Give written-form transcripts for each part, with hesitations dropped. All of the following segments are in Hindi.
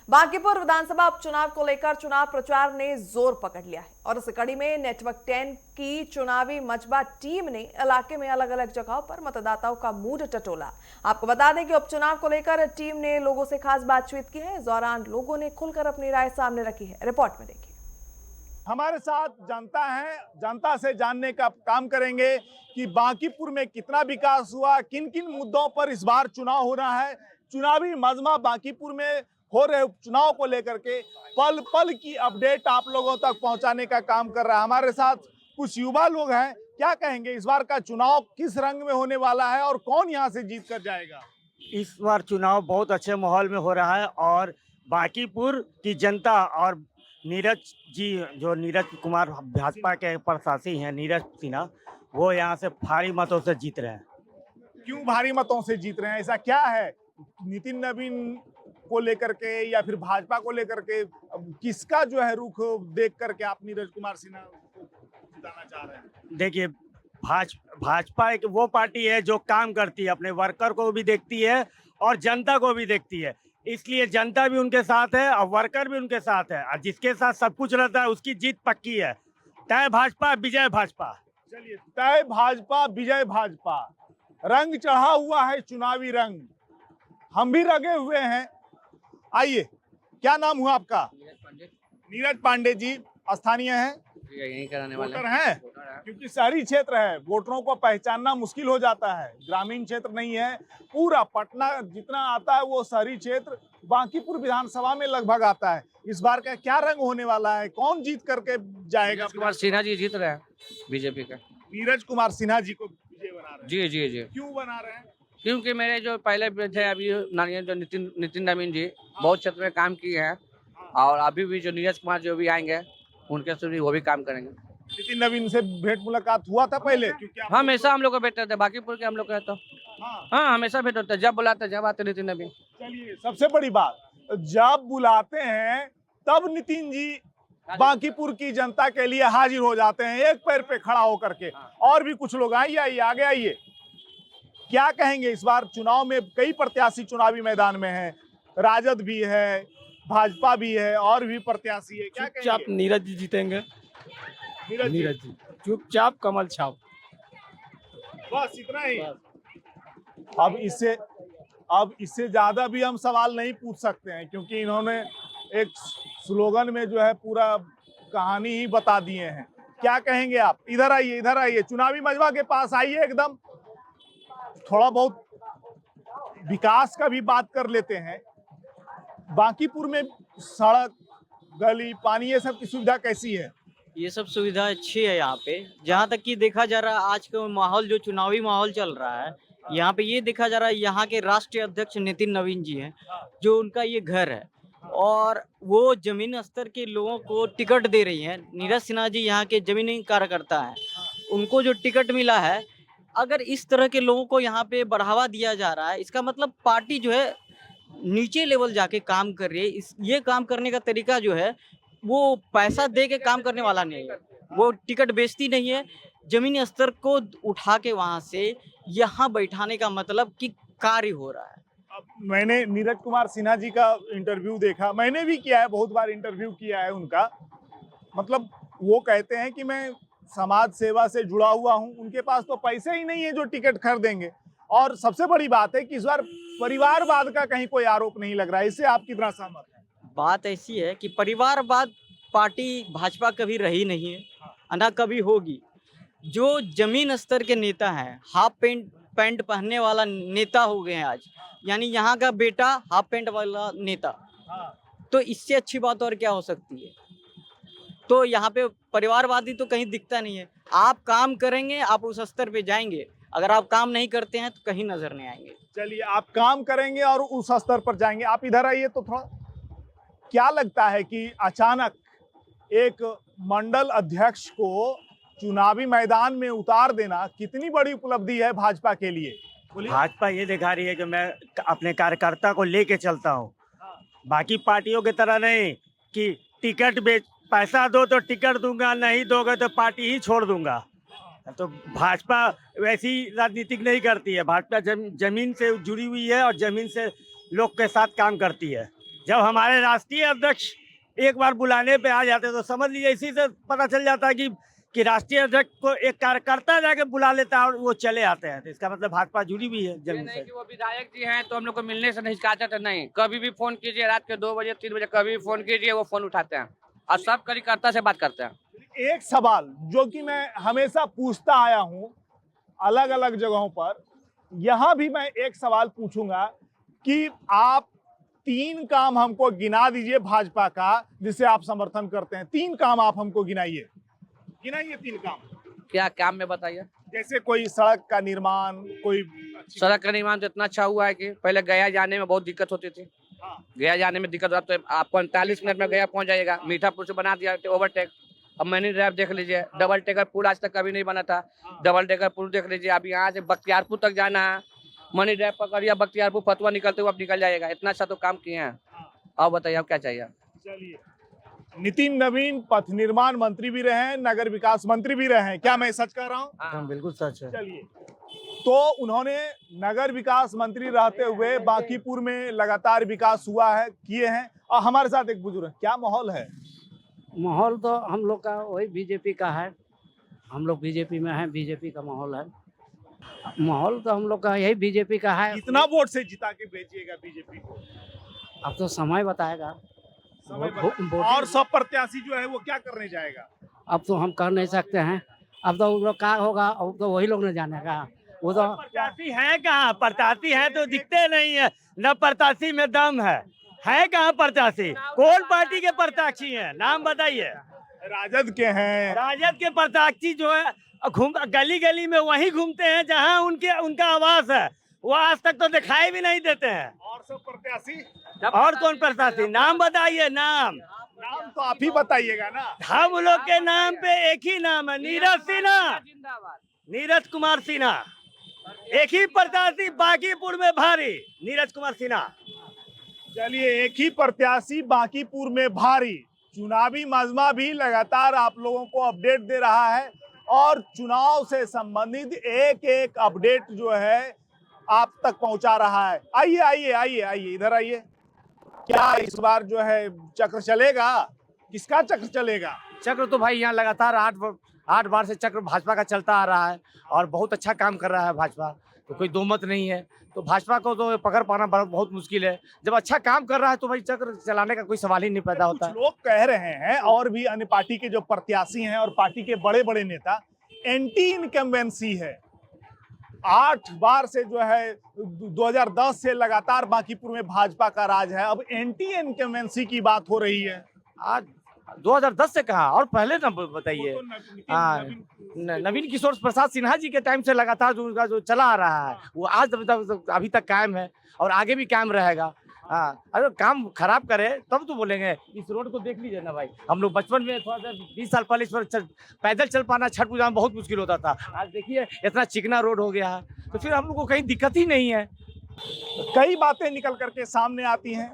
बांकीपुर विधानसभा उपचुनाव को लेकर चुनाव प्रचार ने जोर पकड़ लिया है और इस कड़ी में नेटवर्क 10 की चुनावी मजबा टीम ने इलाके में अलग अलग जगहों पर मतदाताओं का मूड टटोला। आपको बता दें कि उपचुनाव को लेकर टीम ने लोगों से खास बातचीत की है। इस दौरान लोगों ने खुलकर अपनी राय सामने रखी है। रिपोर्ट में देखिए। हमारे साथ जनता है, जनता से जानने का काम करेंगे कि बांकीपुर में कितना विकास हुआ, किन किन मुद्दों पर इस बार चुनाव हो रहा है। चुनावी मजमा बांकीपुर में हो रहे उपचुनाव को लेकर के पल पल की अपडेट आप लोगों तक पहुंचाने का काम कर रहा है। हमारे साथ कुछ युवा लोग हैं, क्या कहेंगे इस बार का चुनाव किस रंग में होने वाला है और कौन यहाँ से जीत कर जाएगा? इस बार चुनाव बहुत अच्छे माहौल में हो रहा है और बांकीपुर की जनता और नीरज जी, जो नीरज कुमार भाजपा के प्रत्याशी हैं, नीरज सिन्हा, वो यहाँ से भारी मतों से जीत रहे हैं। क्यों भारी मतों से जीत रहे हैं, ऐसा क्या है? नितिन नवीन को लेकर के या फिर भाजपा को लेकर के किसका जो है रुख देख करके आप नीरज कुमार सिन्हा को जिताना चाह रहे हैं? देखिए, भाजपा एक वो पार्टी है जो काम करती है, अपने वर्कर को भी देखती है और जनता को भी देखती है। इसलिए जनता भी उनके साथ है और वर्कर भी उनके साथ है और जिसके साथ सब कुछ रहता है उसकी जीत पक्की है। तय भाजपा, विजय भाजपा। चलिए, तय भाजपा, विजय भाजपा। रंग चढ़ा हुआ है, चुनावी रंग। हम भी लगे हुए हैं। आइए, क्या नाम हुआ आपका? नीरज पांडे जी, स्थानीय हैं, यही कराने वाले वोटर हैं? क्योंकि शहरी क्षेत्र है, वोटरों को पहचानना मुश्किल हो जाता है। ग्रामीण क्षेत्र नहीं है, पूरा पटना जितना आता है वो शहरी क्षेत्र बांकीपुर विधानसभा में लगभग आता है। इस बार का क्या रंग होने वाला है, कौन जीत करके जाएगा? नीरज कुमार सिन्हा जी जीत रहे हैं बीजेपी का। नीरज कुमार सिन्हा जी को विजय बना रहे हैं। जी जी जी। क्यों बना रहे हैं? क्योंकि मेरे जो पहले थे अभी जो नितिन नवीन जी बहुत क्षेत्र में काम किए हैं और अभी भी जो नीरज कुमार जो भी आएंगे उनके से भी वो भी काम करेंगे। नितिन नवीन से भेंट मुलाकात हुआ था पहले? क्योंकि हमेशा हम लोग को भेंटते थे, बांकीपुर के हम लोग का तो हाँ हमेशा भेंट होता है, जब बुलाते जब आते नितिन नवीन। चलिए, सबसे बड़ी बात, जब बुलाते हैं तब नितिन जी बांकीपुर की जनता के लिए हाजिर हो जाते हैं, एक पैर पे खड़ा होकर के। और भी कुछ लोग आइए, आइए आगे आइए। क्या कहेंगे इस बार चुनाव में? कई प्रत्याशी चुनावी मैदान में हैं, राजद भी है, भाजपा भी है और भी प्रत्याशी है। क्या चुपचाप कहेंगे? नीरज जी जीतेंगे। नीरज जी चुपचाप कमल छाप। बस इतना ही। अब इससे ज्यादा भी हम सवाल नहीं पूछ सकते हैं, क्योंकि इन्होंने एक स्लोगन में जो है पूरा कहानी ही बता दिए हैं। क्या कहेंगे आप? इधर आइए, इधर आइए, चुनावी मजमा के पास आइए। एकदम थोड़ा बहुत विकास का भी बात कर लेते हैं। बांकीपुर में सड़क, गली, पानी, ये सब की सुविधा कैसी है? ये सब सुविधा अच्छी है यहाँ पे। जहाँ तक कि देखा जा रहा है आज का माहौल, जो चुनावी माहौल चल रहा है यहाँ पे, ये देखा जा रहा है यहाँ के राष्ट्रीय अध्यक्ष नितिन नवीन जी हैं, जो उनका ये घर है और वो जमीन स्तर के लोगों को टिकट दे रही हैं। नीरज सिन्हा जी यहाँ के जमीनी कार्यकर्ता हैं, उनको जो टिकट मिला है, अगर इस तरह के लोगों को यहाँ पे बढ़ावा दिया जा रहा है, इसका मतलब पार्टी जो है नीचे लेवल जाके काम कर रही है। ये काम करने का तरीका जो है वो पैसा दे के काम करने वाला नहीं है, वो टिकट बेचती नहीं है। जमीनी स्तर को उठा के वहां से यहाँ बैठाने का मतलब कि कार्य हो रहा है। अब मैंने नीरज कुमार सिन्हा जी का इंटरव्यू देखा, मैंने भी किया है, बहुत बार इंटरव्यू किया है उनका। मतलब वो कहते हैं कि मैं समाज सेवा से जुड़ा हुआ हूं, उनके पास तो पैसे ही नहीं है जो टिकट खरीदेंगे। और सबसे बड़ी बात है कि इस बार परिवारवाद का कहीं कोई आरोप नहीं लग रहा है। इससे आप कितना सहमत हैं? बात ऐसी है कि परिवारवाद पार्टी भाजपा कभी रही नहीं है, ना कभी होगी। जो जमीन स्तर के नेता हैं, हाफ पैंट पहनने वाला नेता हो गए हैं आज, यानी यहाँ का बेटा हाफ पैंट वाला नेता, तो इससे अच्छी बात और क्या हो सकती है? तो यहाँ पे परिवारवादी तो कहीं दिखता नहीं है। आप काम करेंगे, आप उस स्तर पे जाएंगे, अगर आप काम नहीं करते हैं तो कहीं नजर नहीं आएंगे। चलिए, आप काम करेंगे और उस स्तर पर जाएंगे। आप इधर आइए तो थोड़ा, क्या लगता है कि अचानक एक मंडल अध्यक्ष को चुनावी मैदान में उतार देना कितनी बड़ी उपलब्धि है भाजपा के लिए? भाजपा ये दिखा रही है कि मैं अपने कार्यकर्ता को लेके चलता हूँ, बाकी पार्टियों की तरह नहीं कि टिकट बेच, पैसा दो तो टिकट दूंगा, नहीं दोगे तो पार्टी ही छोड़ दूंगा। तो भाजपा वैसी राजनीतिक नहीं करती है। भाजपा जमीन से जुड़ी हुई है और जमीन से लोग के साथ काम करती है। जब हमारे राष्ट्रीय अध्यक्ष एक बार बुलाने पे आ जाते तो समझ लीजिए इसी से पता चल जाता है कि राष्ट्रीय अध्यक्ष को एक कार्यकर्ता जाके बुला लेता है और वो चले आते हैं, तो इसका मतलब भाजपा जुड़ी भी है ये जमीन नहीं से। कि वो विधायक जी हैं तो हम लोग को मिलने से नहीं हिचकाते नहीं, कभी भी फोन कीजिए, रात के 2 बजे 3 बजे कभी भी फोन कीजिए, वो फोन उठाते हैं और सब कार्यकर्ता से बात करते हैं। एक सवाल जो कि मैं हमेशा पूछता आया हूं अलग अलग जगहों पर, यहां भी मैं एक सवाल पूछूंगा कि आप 3 काम हमको गिना दीजिए भाजपा का जिसे आप समर्थन करते हैं। 3 काम आप हमको गिनाइए 3 काम। क्या काम में बताइए? जैसे कोई सड़क का निर्माण, कोई सड़क का निर्माण तो इतना अच्छा हुआ है कि पहले गया जाने में बहुत दिक्कत होती थी। हाँ। गया जाने में दिक्कत होता है, आप 45 मिनट में गया पहुंच जाएगा। मीठापुर से बना दिया ओवरटेक। अब मैनी ड्राइव देख लीजिए, डबल डेकर पुल आज तक कभी नहीं बना था, डबल डेकर पुल देख लीजिए। अब यहाँ से बख्तियारपुर तक जाना है, मनी ड्राइव पकड़िए, बख्तियारपुर फतुआ निकलते हुए अब निकल जाएगा। इतना अच्छा तो काम किए हैं। अब बताइए अब क्या चाहिए? चलिए, नितिन नवीन पथ निर्माण मंत्री भी रहे हैं, नगर विकास मंत्री भी रहे हैं, क्या मैं सच कह रहा हूँ? हाँ। बिल्कुल सच है। चलिए, तो उन्होंने नगर विकास मंत्री रहते हुए बांकीपुर में लगातार विकास हुआ है, किए हैं। और हमारे साथ एक बुजुर्ग, क्या माहौल है? माहौल तो हम लोग का वही बीजेपी का है, हम लोग बीजेपी में हैं, बीजेपी का माहौल है। माहौल तो हम लोग का यही बीजेपी का है। कितना वोट से जिता के भेजिएगा बीजेपी को? अब तो समय बताएगा। समय वोट- बता- वोटिंग- और सब प्रत्याशी जो है वो क्या करने जाएगा? अब तो हम कर नहीं सकते हैं, अब तो उन लोग का होगा, अब तो वही लोग ने जानेगा। वो तो प्रत्याशी है कहाँ? प्रत्याशी है तो दिखते नहीं है, न प्रत्याशी में दम है कहाँ प्रत्याशी? कौन पार्टी के प्रत्याशी हैं? नाम बताइए। राजद के हैं। राजद के प्रत्याशी जो है घूम गली गली में वही घूमते हैं जहाँ उनका आवास है, वो आज तक तो दिखाई भी नहीं देते हैं। और सब प्रत्याशी, और कौन प्रत्याशी? नाम बताइए। नाम नाम तो आप ही बताइएगा ना। हम लोग के नाम पे एक ही नाम है, नीरज सिन्हा, जिंदाबाद। नीरज कुमार सिन्हा। एक ही प्रत्याशी बांकीपुर में भारी, नीरज कुमार सिन्हा। चलिए, एक ही प्रत्याशी बांकीपुर में भारी। चुनावी मजमा भी लगातार आप लोगों को अपडेट दे रहा है और चुनाव से संबंधित एक एक अपडेट जो है आप तक पहुंचा रहा है। आइए आइए आइए आइए, इधर आइए। क्या इस बार जो है चक्र चलेगा? किसका चक्र चलेगा? चक्र तो भाई यहाँ लगातार 8 बार से चक्र भाजपा का चलता आ रहा है और बहुत अच्छा काम कर रहा है भाजपा, तो कोई दो मत नहीं है। तो भाजपा को तो पकड़ पाना बहुत मुश्किल है। जब अच्छा काम कर रहा है तो भाई चक्र चलाने का कोई सवाल ही नहीं पैदा होता कुछ है। लोग कह रहे हैं और भी अन्य पार्टी के जो प्रत्याशी हैं और पार्टी के बड़े बड़े नेता, एंटी इनकम्बेंसी है। 8 बार से जो है 2010 से लगातार बांकीपुर में भाजपा का राज है, अब एंटी इनकम्बेंसी की बात हो रही है। आज 2010 से कहा और पहले ना बताइए। वो तो नवीन- हाँ, नवीन- नवीन किशोर प्रसाद सिन्हा जी के टाइम से लगातार जो उनका जो चला आ रहा है वो आज अभी तक कायम है और आगे भी कायम रहेगा। हाँ, अगर काम खराब करे तब तो बोलेंगे। इस रोड को देख लीजिए ना भाई, हम लोग बचपन में थोड़ा सा 20 साल पहले इस पर पैदल चल पाना छठ पूजा में बहुत मुश्किल होता था। आज देखिए इतना चिकना रोड हो गया है, तो फिर हम लोग को कहीं दिक्कत ही नहीं है। कई बातें निकल करके सामने आती हैं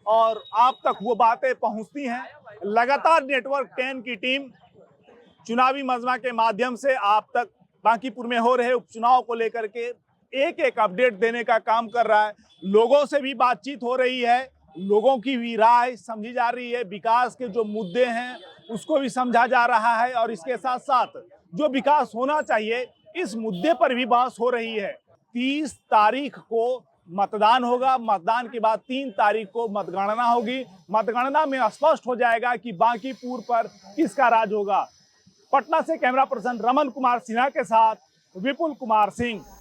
और आप तक वो बातें पहुंचती हैं। लगातार नेटवर्क 10 की टीम चुनावी मजमा के माध्यम से आप तक बांकीपुर में हो रहे उपचुनाव को लेकर के एक एक अपडेट देने का काम कर रहा है। लोगों से भी बातचीत हो रही है, लोगों की भी राय समझी जा रही है, विकास के जो मुद्दे हैं उसको भी समझा जा रहा है और इसके साथ साथ जो विकास होना चाहिए इस मुद्दे पर भी बहस हो रही है। 30 तारीख को मतदान होगा, मतदान के बाद 3 तारीख को मतगणना होगी। मतगणना में स्पष्ट हो जाएगा कि बांकीपुर पर किसका राज होगा। पटना से कैमरा पर्सन रमन कुमार सिन्हा के साथ विपुल कुमार सिंह।